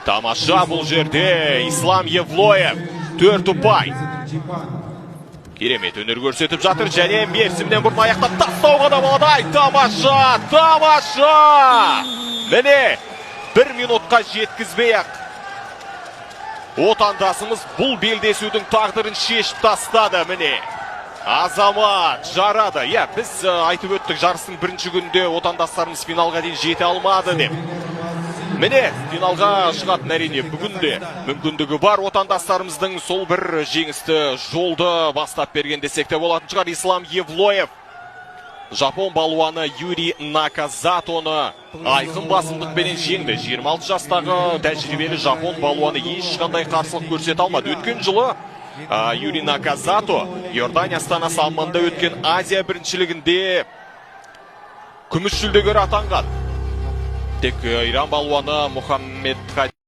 Тамаша бұл жерде Ислам Евлоев 4 ұпай. Керемет өнер көрсетіп жатыр және мерзімнен бұрын аяқтап тастауға да болады. Тамаша, тамаша! Міне, 1 минутқа жеткізбей-ақ отандасымыз бұл белдесудің тағдырын шешіп тастады. Міне, Азамат жарады. Біз айтып өттік, жарыстың бірінші күнде отандастарымыз финалға дейін жете алмады деп. Міне, финалға шығатын әрине бүгінде мүмкіндігі бар отандастарымыздың сол бір жеңісті жолды бастап берген десек те болатын шығар. Ислам Евлоев жапон балуаны Юрий Наказатоны айқын басымдықпен жеңді. 26 жастағы тәжірибелі жапон балуаны ешқандай қарсылық көрсете алмады. Өткен жылы Юрий Наказато Иордания астанасы Амманда өткен Азия біріншілігінде күміс жүлдегер атанған. Тек Иран балуаны Мұхаммед